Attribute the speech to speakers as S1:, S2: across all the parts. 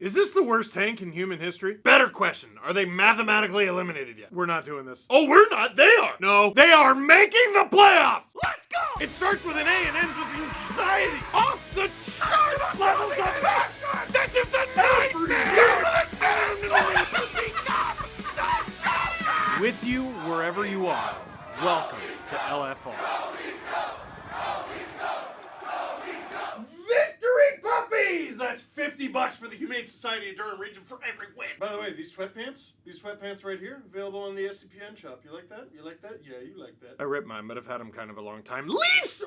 S1: Is this the worst tank in human history? Better question. Are they mathematically eliminated yet? We're not doing this. Oh, we're not. They are. No, they are making the playoffs. Let's go. It starts with an A and ends with anxiety. Off the charts levels of passion. That's just a nightmare. With you wherever you are. Welcome to LFR. Victory puppies! That's $50 for the Humane Society of Durham Region for every win. By the way, these sweatpants right here, available on the SCPN shop. You like that? You like that? Yeah, you like that. I ripped mine, but I've had them kind of a long time. Leafs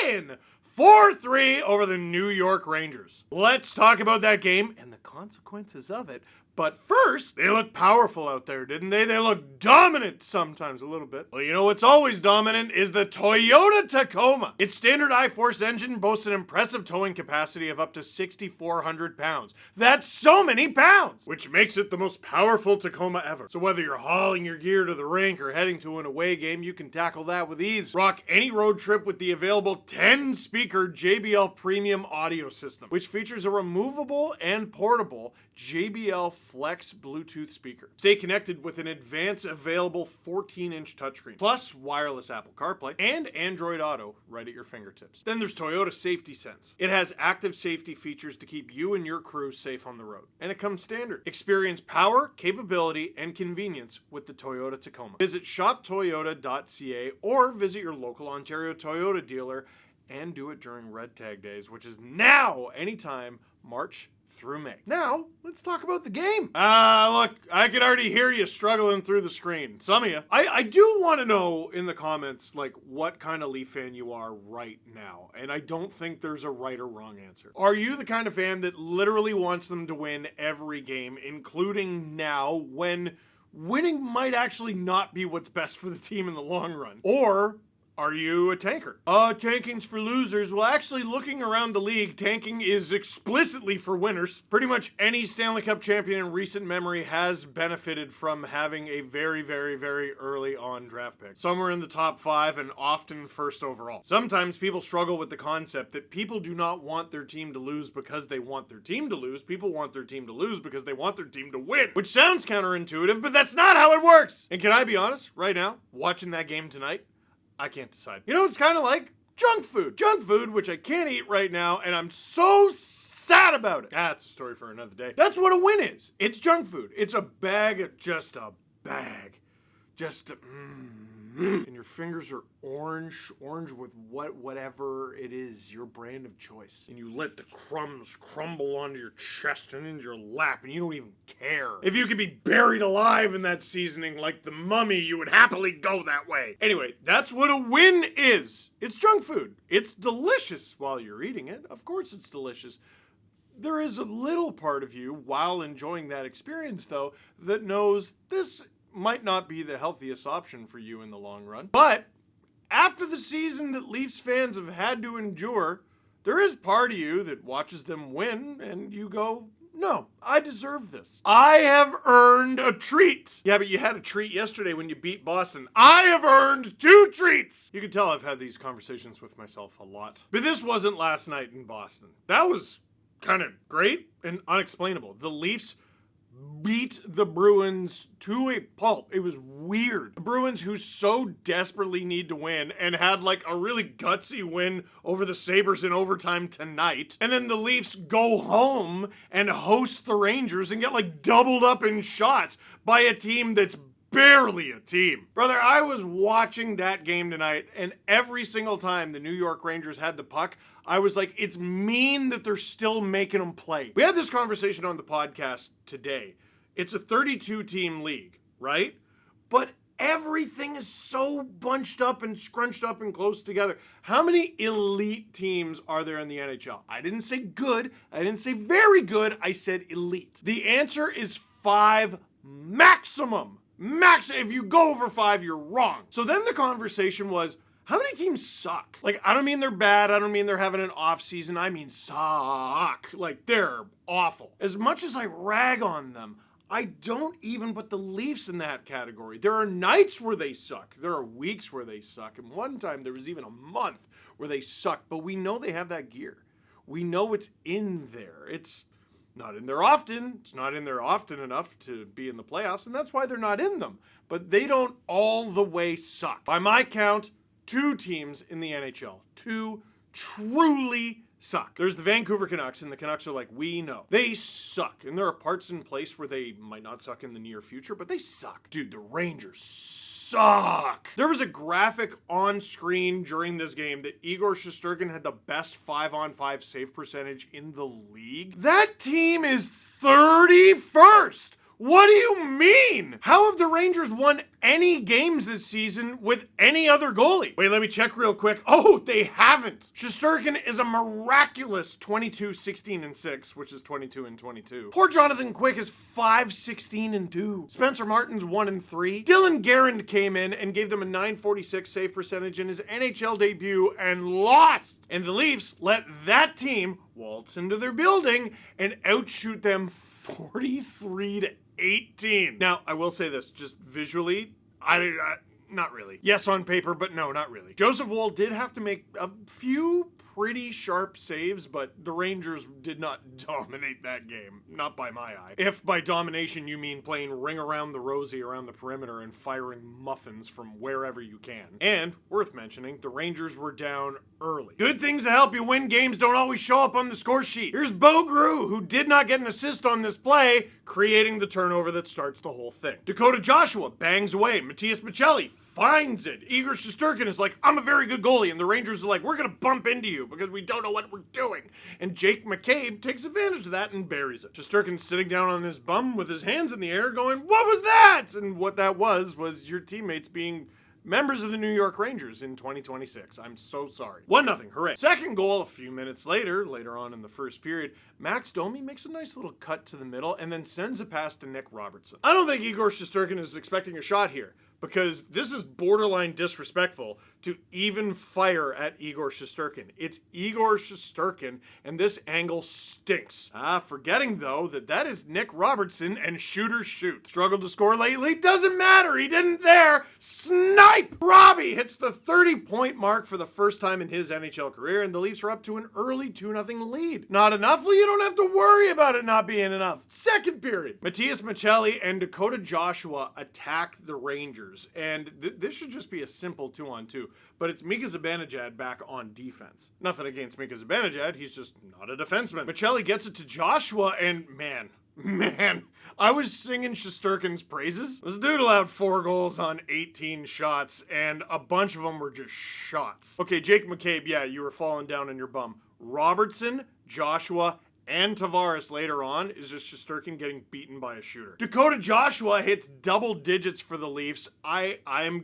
S1: win! 4-3 over the New York Rangers. Let's talk about that game and the consequences of it. But first, they look powerful out there, didn't they? They look dominant sometimes a little bit. Well, you know what's always dominant is the Toyota Tacoma. Its standard I-Force engine boasts an impressive towing capacity of up to 6,400 pounds. That's so many pounds! Which makes it the most powerful Tacoma ever. So whether you're hauling your gear to the rink or heading to an away game, you can tackle that with ease. Rock any road trip with the available 10-speaker JBL premium audio system, which features a removable and portable JBL Flex Bluetooth speaker. Stay connected with an advanced available 14-inch touchscreen, plus wireless Apple CarPlay and Android Auto right at your fingertips. Then there's Toyota Safety Sense. It has active safety features to keep you and your crew safe on the road. And it comes standard. Experience power, capability, and convenience with the Toyota Tacoma. Visit shoptoyota.ca or visit your local Ontario Toyota dealer and do it during Red Tag Days, which is now, anytime, March through May. Now, let's talk about the game. Look, I can already hear you struggling through the screen. Some of you. I do want to know in the comments, like, what kind of Leaf fan you are right now. And I don't think there's a right or wrong answer. Are you the kind of fan that literally wants them to win every game, including now, when winning might actually not be what's best for the team in the long run? Or are you a tanker? Tanking's for losers. Well, actually, looking around the league, tanking is explicitly for winners. Pretty much any Stanley Cup champion in recent memory has benefited from having a very, very, very early on draft pick. Somewhere in the top 5 and often first overall. Sometimes people struggle with the concept that people do not want their team to lose because they want their team to lose. People want their team to lose because they want their team to win. Which sounds counterintuitive, but that's not how it works. And can I be honest? Right now, watching that game tonight, I can't decide. You know, it's kind of like junk food. Junk food, which I can't eat right now, and I'm so sad about it. That's a story for another day. That's what a win is. It's junk food. It's a bag, just a bag. Just and your fingers are orange with whatever it is, your brand of choice. And you let the crumbs crumble onto your chest and into your lap, and you don't even care. If you could be buried alive in that seasoning like the mummy, you would happily go that way. Anyway, that's what a win is. It's junk food. It's delicious while you're eating it. Of course it's delicious. There is a little part of you, while enjoying that experience, though, that knows this might not be the healthiest option for you in the long run. But after the season that Leafs fans have had to endure, there is part of you that watches them win and you go, no, I deserve this. I have earned a treat. Yeah, but you had a treat yesterday when you beat Boston. I have earned 2 treats. You can tell I've had these conversations with myself a lot. But this wasn't last night in Boston. That was kind of great and unexplainable. The Leafs beat the Bruins to a pulp. It was weird. The Bruins, who so desperately need to win and had like a really gutsy win over the Sabres in overtime tonight. And then the Leafs go home and host the Rangers and get like doubled up in shots by a team that's barely a team. Brother, I was watching that game tonight, and every single time the New York Rangers had the puck, I was like, it's mean that they're still making them play. We had this conversation on the podcast today. It's a 32-team league, right? But everything is so bunched up and scrunched up and close together. How many elite teams are there in the NHL? I didn't say good. I didn't say very good. I said elite. The answer is 5 maximum. If you go over 5, you're wrong. So then the conversation was, how many teams suck? Like, I don't mean they're bad. I don't mean they're having an off season. I mean suck. Like, they're awful. As much as I rag on them, I don't even put the Leafs in that category. There are nights where they suck. There are weeks where they suck. And one time there was even a month where they suck. But we know they have that gear. We know it's in there. It's not in there often. It's not in there often enough to be in the playoffs, and that's why they're not in them. But they don't all the way suck. By my count, 2 teams in the NHL. 2 truly suck. There's the Vancouver Canucks, and the Canucks are like, we know. They suck, and there are parts in place where they might not suck in the near future, but they suck. Dude, the Rangers suck. There was a graphic on screen during this game that Igor Shesterkin had the best 5-on-5 save percentage in the league. That team is 31st. What do you mean? How have the Rangers won any games this season with any other goalie? Wait, let me check real quick. Oh, they haven't. Shesterkin is a miraculous 22-16-6, which is 22-22. Poor Jonathan Quick is 5-16-2. Spencer Martin's 1-3. Dylan Garand came in and gave them a .946 save percentage in his NHL debut and lost. And the Leafs let that team waltz into their building and outshoot them 43-18. Now, I will say this, just visually, not really. Yes, on paper, but no, not really. Joseph Woll did have to make a few pretty sharp saves, but the Rangers did not dominate that game. Not by my eye. If by domination you mean playing ring around the rosy around the perimeter and firing muffins from wherever you can. And, worth mentioning, the Rangers were down early. Good things to help you win games don't always show up on the score sheet. Here's Bo Grew, who did not get an assist on this play, creating the turnover that starts the whole thing. Dakota Joshua bangs away. Matthias Michelli finds it. Igor Shesterkin is like, I'm a very good goalie. And the Rangers are like, we're going to bump into you because we don't know what we're doing. And Jake McCabe takes advantage of that and buries it. Shesterkin's sitting down on his bum with his hands in the air going, what was that? And what that was your teammates being members of the New York Rangers in 2026. I'm so sorry. 1-0, hooray. Second goal a few minutes later on in the first period, Max Domi makes a nice little cut to the middle and then sends a pass to Nick Robertson. I don't think Igor Shesterkin is expecting a shot here, because this is borderline disrespectful to even fire at Igor Shesterkin. It's Igor Shesterkin, and this angle stinks. Forgetting, though, that is Nick Robertson and shooters shoot. Struggled to score lately? Doesn't matter, he didn't there. Snipe! Robbie hits the 30-point mark for the first time in his NHL career, and the Leafs are up to an early 2-0 lead. Not enough? Well, you don't have to worry about it not being enough. Second period. Matthias Michelli and Dakota Joshua attack the Rangers, and this should just be a simple 2-on-2. But it's Mika Zibanejad back on defense. Nothing against Mika Zibanejad, he's just not a defenseman. Michelli gets it to Joshua, and man, I was singing Shesterkin's praises. This dude allowed 4 goals on 18 shots, and a bunch of them were just shots. Okay, Jake McCabe, yeah, you were falling down on your bum. Robertson, Joshua, and Tavares later on is just Shesterkin getting beaten by a shooter. Dakota Joshua hits double digits for the Leafs. I am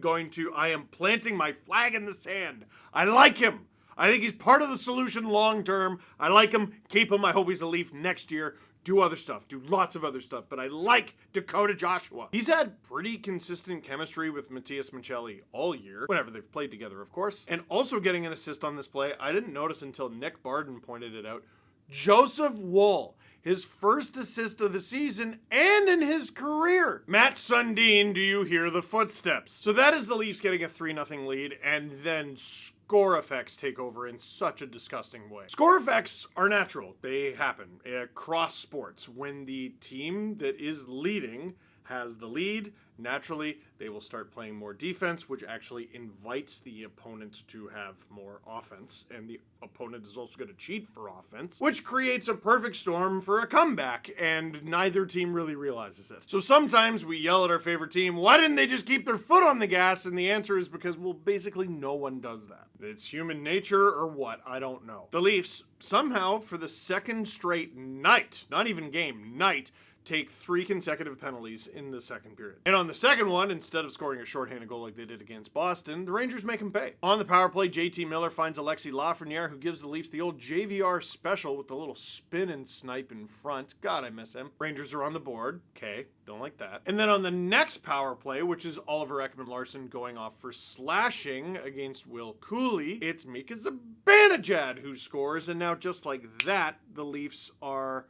S1: planting my flag in the sand. I like him. I think he's part of the solution long term. I like him. Keep him. I hope he's a Leaf next year. Do other stuff. Do lots of other stuff. But I like Dakota Joshua. He's had pretty consistent chemistry with Matthias Michelli all year, whenever they've played together, of course. And also getting an assist on this play, I didn't notice until Nick Barden pointed it out. Joseph Woll, his first assist of the season and in his career. Matt Sundin, do you hear the footsteps? So that is the Leafs getting a 3-0 lead, and then score effects take over in such a disgusting way. Score effects are natural. They happen across sports. When the team that is leading has the lead, naturally, they will start playing more defense, which actually invites the opponent to have more offense, and the opponent is also going to cheat for offense, which creates a perfect storm for a comeback, and neither team really realizes it. So sometimes we yell at our favorite team, why didn't they just keep their foot on the gas? And the answer is because, well, basically no one does that. It's human nature or what, I don't know. The Leafs, somehow, for the second straight night, not even game, night, take 3 consecutive penalties in the second period. And on the second one, instead of scoring a shorthanded goal like they did against Boston, the Rangers make him pay. On the power play, JT Miller finds Alexis Lafreniere, who gives the Leafs the old JVR special with the little spin and snipe in front. God, I miss him. Rangers are on the board. Okay, don't like that. And then on the next power play, which is Oliver Ekman-Larsson going off for slashing against Will Cooley, it's Mika Zibanejad who scores, and now just like that, the Leafs are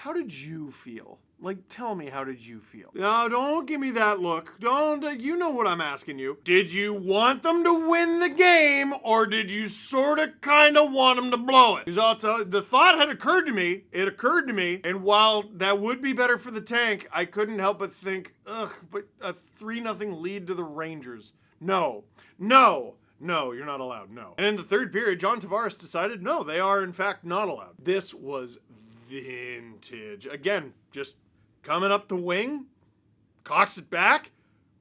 S1: How did you feel? Like, tell me, how did you feel? No, don't give me that look. Don't, you know what I'm asking you. Did you want them to win the game, or did you sort of kind of want them to blow it? Because I'll tell you, the thought had occurred to me. It occurred to me, and while that would be better for the tank, I couldn't help but think, ugh, but a 3-0 lead to the Rangers. No, you're not allowed, no. And in the third period, John Tavares decided, no, they are in fact not allowed. This was vintage. Again, just coming up the wing, cocks it back,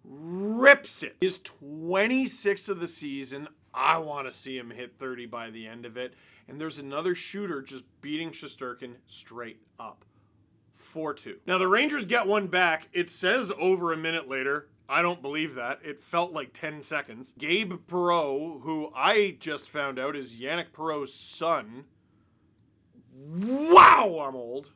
S1: rips it. His 26th of the season. I want to see him hit 30 by the end of it. And there's another shooter just beating Shesterkin straight up. 4-2. Now the Rangers get one back. It says over a minute later. I don't believe that. It felt like 10 seconds. Gabe Perreault, who I just found out is Yannick Perreault's son. Wow, I'm old.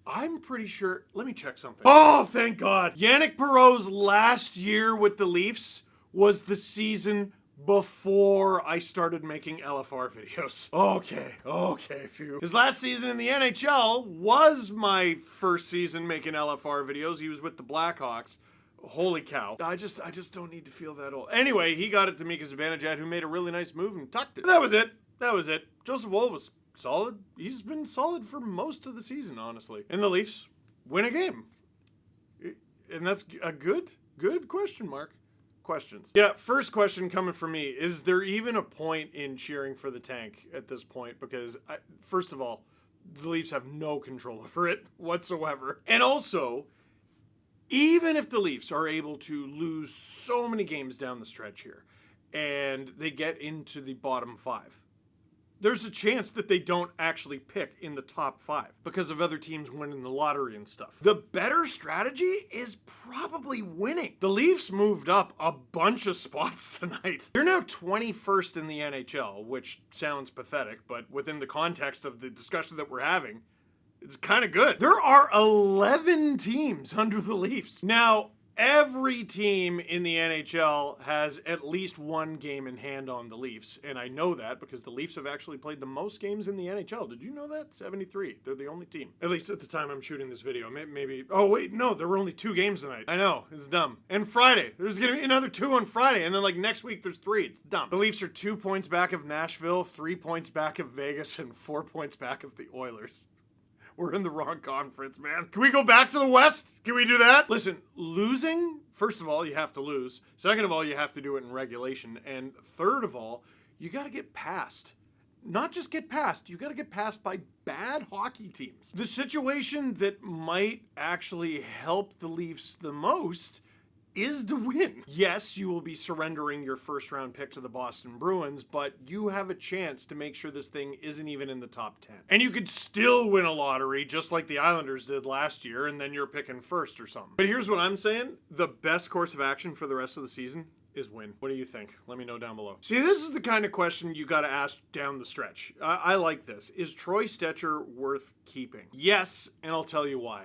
S1: I'm pretty sure, let me check something. Oh, thank God. Yannick Perreault's last year with the Leafs was the season before I started making LFR videos. Okay, phew. His last season in the NHL was my first season making LFR videos. He was with the Blackhawks. Holy cow. I just don't need to feel that old. Anyway, he got it to Mika Zibanejad, who made a really nice move and tucked it. That was it. Joseph Woll was solid. He's been solid for most of the season, honestly. And the Leafs win a game. And that's a good question mark. Questions. Yeah, first question coming from me. Is there even a point in cheering for the tank at this point? Because, first of all, the Leafs have no control over it whatsoever. And also, even if the Leafs are able to lose so many games down the stretch here, and they get into the bottom 5, there's a chance that they don't actually pick in the top 5 because of other teams winning the lottery and stuff. The better strategy is probably winning. The Leafs moved up a bunch of spots tonight. They're now 21st in the NHL, which sounds pathetic, but within the context of the discussion that we're having, it's kind of good. There are 11 teams under the Leafs. Now, every team in the NHL has at least one game in hand on the Leafs, and I know that because the Leafs have actually played the most games in the NHL. Did you know that? 73. They're the only team. At least at the time I'm shooting this video. Maybe. Oh, wait, no, there were only 2 games tonight. I know, it's dumb. And Friday. There's going to be another 2 on Friday, and then like next week there's 3. It's dumb. The Leafs are 2 points back of Nashville, 3 points back of Vegas, and 4 points back of the Oilers. We're in the wrong conference, man. Can we go back to the West? Can we do that? Listen, losing, first of all, you have to lose. Second of all, you have to do it in regulation. And third of all, you got to get past. Not just get past, you got to get past by bad hockey teams. The situation that might actually help the Leafs the most is to win. Yes, you will be surrendering your first round pick to the Boston Bruins, but you have a chance to make sure this thing isn't even in the top 10. And you could still win a lottery just like the Islanders did last year, and then you're picking first or something. But here's what I'm saying. The best course of action for the rest of the season is win. What do you think? Let me know down below. See, this is the kind of question you got to ask down the stretch. I like this. Is Troy Stecher worth keeping? Yes, and I'll tell you why.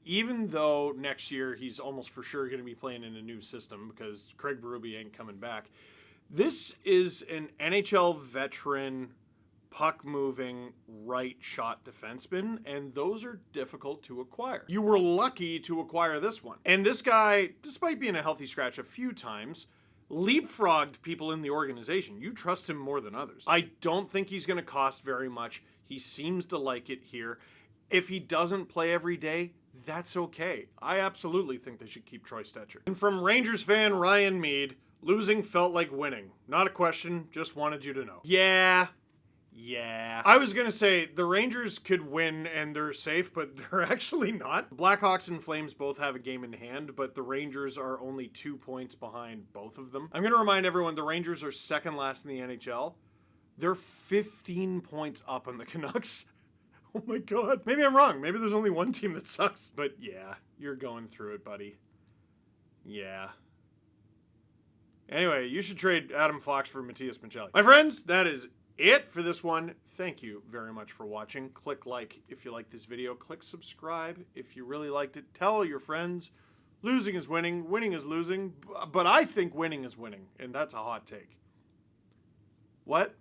S1: Even though next year he's almost for sure going to be playing in a new system because Craig Berube ain't coming back, this is an NHL veteran, puck-moving, right-shot defenseman, and those are difficult to acquire. You were lucky to acquire this one. And this guy, despite being a healthy scratch a few times, leapfrogged people in the organization. You trust him more than others. I don't think he's going to cost very much. He seems to like it here. If he doesn't play every day, that's okay. I absolutely think they should keep Troy Stecher. And from Rangers fan Ryan Mead, losing felt like winning. Not a question, just wanted you to know. Yeah. I was going to say the Rangers could win and they're safe, but they're actually not. Blackhawks and Flames both have a game in hand, but the Rangers are only 2 points behind both of them. I'm going to remind everyone the Rangers are second last in the NHL. They're 15 points up on the Canucks. Oh my God. Maybe I'm wrong. Maybe there's only one team that sucks. But yeah, you're going through it, buddy. Yeah. Anyway, you should trade Adam Fox for Matthias Michelli. My friends, that is it for this one. Thank you very much for watching. Click like if you like this video. Click subscribe if you really liked it. Tell your friends. Losing is winning. Winning is losing. But I think winning is winning. And that's a hot take. What?